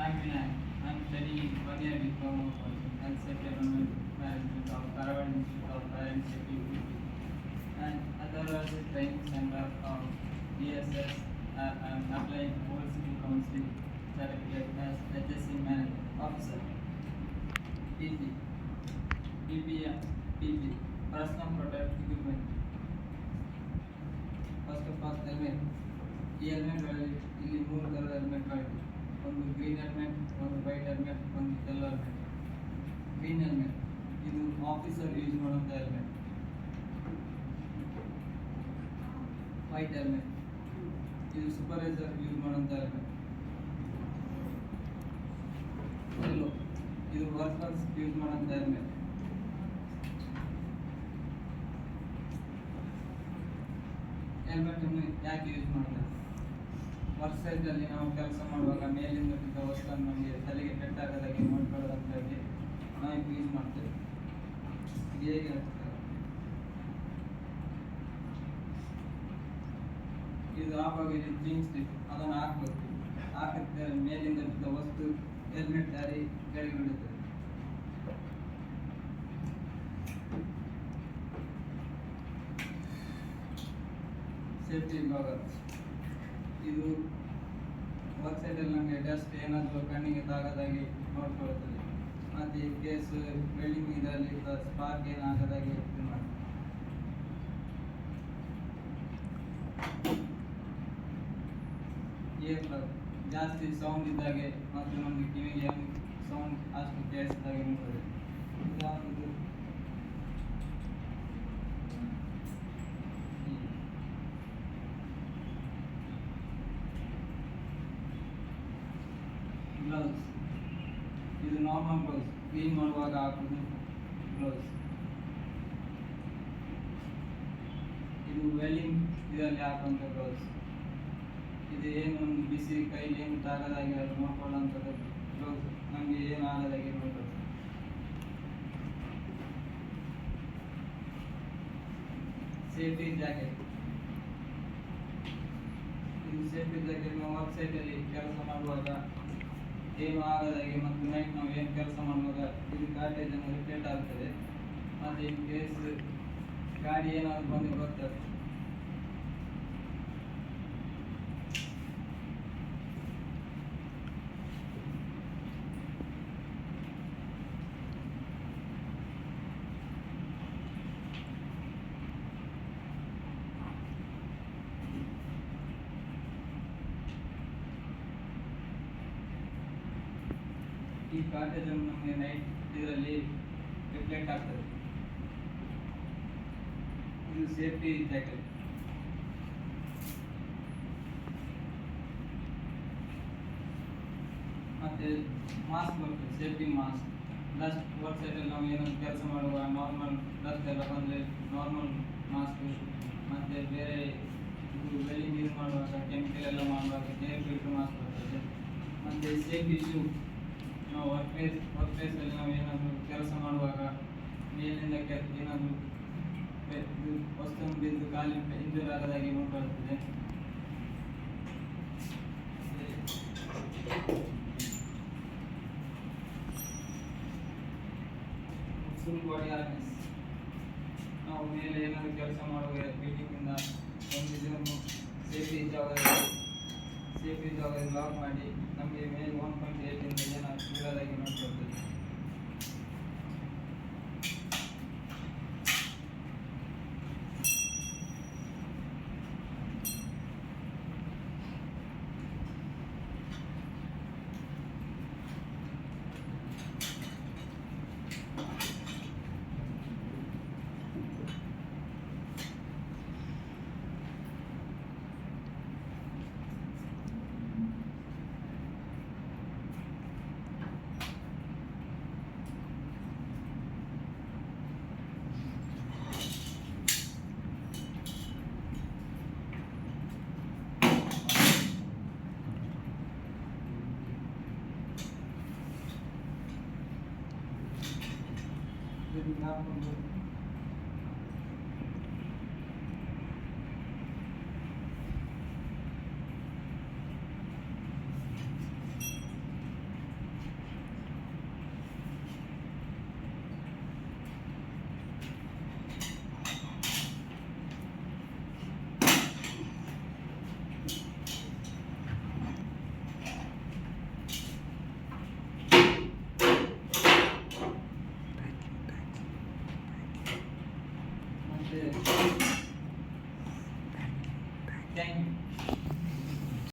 I'm Vinayak. I'm studying 1 year diploma course in health safety environment management of Karawad Institute of Fire and Safety UP. And otherwise training center of DSS. I'm applying World City Council certificate as HSC manager officer. PP. PPM. PP. Personal protective equipment. First of all, helmet. ಈ ಹೆಲ್ಮೆಟ್ಗಳಲ್ಲಿ ಇಲ್ಲಿ 3 ಥರದ ಹೆಲ್ಮೆಟ್ಗಳಿವೆ. ಒಂದು green helmet, ಒಂದು white helmet, ಒಂದು yellow helmet. Green helmet ಇದು officer use ಮಾಡುವಂಥ helmet. White helmet ಇದು supervisor use ಮಾಡುವಂಥ ಹೆಲ್ಮೆಟ್. ಯೆಲ್ಲೋ ಇದು ವರ್ಕರ್ಸ್ ಯೂಸ್ ಮಾಡುವಂಥ ಹೆಲ್ಮೆಟ್. ಹೆಲ್ಮೆಟ್ ಅನ್ನು ಯಾಕೆ ಯೂಸ್ ಮಾಡ್ತಾರೆ? ವರ್ಕ್ ಸೈಡಲ್ಲಿ ನಾವು ಕೆಲಸ ಮಾಡುವಾಗ ಮೇಲಿಂದ ಬಿದ್ದ ವಸ್ತುವನ್ನು ನಮಗೆ ತಲೆಗೆ ಪೆಟ್ಟಾಗದಾಗೆ ನೋಡ್ಕೊಳ್ಳೋದಂತಾಗಿ ನಾವು ಯೂಸ್ ಮಾಡ್ತೇವೆ. ಹೇಗೆ ಆಗ್ತದೆ ಇದು ಆವಾಗ ಜೀನ್ಸ್ ಸ್ಟಿಕ್ ಅದನ್ನು ಹಾಕಬೇಕು. ಹಾಕಿದ್ರೆ ಮೇಲಿಂದ ಬಿದ್ದ ವಸ್ತು ಹೆಲ್ಮೆಟ್ ದಾರಿ ಕೆಳಗೆ ಬೀಳುತ್ತದೆ. ಸೇಫ್ಟಿ ಭಾಗ ಇದು ವರ್ಕ್ ಸೈಡಲ್ಲಿ ನಮಗೆ ಡಸ್ಟ್ ಏನಾದರೂ ಕಣ್ಣಿಗೆ ತಾಗದಾಗಿ ನೋಡ್ಕೊಳ್ತದೆ. ಮತ್ತು ಈ ಕೇಸ್ ವೆಲ್ಡಿಂಗ್ ಇದರಲ್ಲಿ ಸ್ಪಾರ್ಕ್ ಏನಾಗದಾಗಿ ಇದು ಮಾಡಿ. ಇಯರ್ ಪ್ಲಗ್ ಜಾಸ್ತಿ ಸೌಂಡ್ ಇದ್ದಾಗೆ ಮತ್ತು ನಮಗೆ ಕಿವಿಗೆ ಸೌಂಡ್ ಅಷ್ಟು ಕೇಳಿಸಿದಾಗೆ ನೋಡ್ತದೆ. ಇದು ಗ್ಲೌಸ್ ಇದು ನಾರ್ಮಲ್ ಗ್ಲೌಸ್, ಕ್ಲೀನ್ ಮಾಡುವಾಗ ಹಾಕೋದು ಗ್ಲೌಸ್. ಇದು ವೆಲ್ಡಿಂಗ್ ಇದರಲ್ಲಿ ಹಾಕುವಂಥ ಗ್ಲೌಸ್. ಇದು ಏನು ನಮ್ಗೆ ಬಿಸಿ ಕೈಲಿ ಏನು ತಾಗದಾಗಿ ಅದು ನೋಡ್ಕೊಳ್ಳೋಂಥದ್ದು ಗ್ಲೌಸ್, ನಮಗೆ ಏನು ಆಗದಾಗಿ ನೋಡ್ಕೊಳ್ಳೋದು. ಸೇಫ್ಟಿ ಜಾಕೆಟ್ ಇದು ಸೇಫ್ಟಿ ಜಾಕೆಟ್ ನಾವು ವರ್ಕ್ ಸೈಡಲ್ಲಿ ಕೆಲಸ ಮಾಡುವಾಗ ಏನು ಆಗದಾಗೆ ಮತ್ತು ನೈಟ್ ನಾವು ಏನು ಕೆಲಸ ಮಾಡುವಾಗ ಇದು ಕಾಟೇಜ್ ಅನ್ನು ರಿಪೇಟ್ ಆಗ್ತದೆ. ಮತ್ತು ಇನ್ ಕೇಸ್ ಗಾಡಿ ಏನಾದರೂ ಬಂದು ಬರ್ತದೆ. ಈ ಕಾಟೇಜ್ ಅನ್ನು ನಮಗೆ ನೈಟ್ ಇದರಲ್ಲಿ ರಿಫ್ಲೆಕ್ಟ್ ಆಗ್ತದೆ. ಇದು ಸೇಫ್ಟಿ ಜಾಕೆಟ್. ಮತ್ತೆ ಮಾಸ್ಕ್ ಬರ್ತದೆ, ಸೇಫ್ಟಿ ಮಾಸ್ಕ್. ಡಸ್ಟ್ ವರ್ಕ್ ಸೈಡಲ್ಲಿ ನಾವು ಏನಾದರೂ ಕೆಲಸ ಮಾಡುವಾಗ ನಾರ್ಮಲ್ ಡಸ್ಟ್ ಎಲ್ಲ ಬಂದರೆ ನಾರ್ಮಲ್ ಮಾಸ್ಕ್. ಮತ್ತು ಬೇರೆ ಇದು ವೆಲ್ಡಿಂಗ್ ಯೂಸ್ ಮಾಡುವಾಗ ಕೆಮಿಕಲ್ ಎಲ್ಲ ಮಾಡುವಾಗ ಏರ್ ಫಿಲ್ಟರ್ ಮಾಸ್ಕ್ ಬರ್ತದೆ. ಮತ್ತು ಸೇಫ್ಟಿ ಶೂ ನಾವು ವರ್ಕ್ ಪ್ಲೇಸಲ್ಲಿ ನಾವು ಏನಾದರೂ ಕೆಲಸ ಮಾಡುವಾಗ ಮೇಲಿಂದ ಏನಾದರೂ ಇದು ವಸ್ತುವನ್ನು ಬಿದ್ದು ಕಾಲಿ ಇಂಜೂರ್ ಆಗದಾಗಿ ನೋಡ್ಕೊಳ್ತದೆ. ಫುಲ್ ಬಾಡಿ ಹಾರ್ನೆಸ್ ನಾವು ಮೇಲೆ ಏನಾದರೂ ಕೆಲಸ ಮಾಡುವಾಗ ಬಿಲ್ಡಿಂಗಿಂದ ಒಂದು ಇದನ್ನು ಸೇಫ್ಟಿ ಜಾಗದಲ್ಲಿ ಲಾಕ್ ಮಾಡಿ ನಮಗೆ ಮೇಲೆ 1.8 ಇಂದ ಏನಾದರೂ ಬೀಳೋದಾಗಿ ನೋಡ್ಕೊಳ್ತದೆ. ಮತ್ತೆ ಥ್ಯಾಂಕ್ ಯು.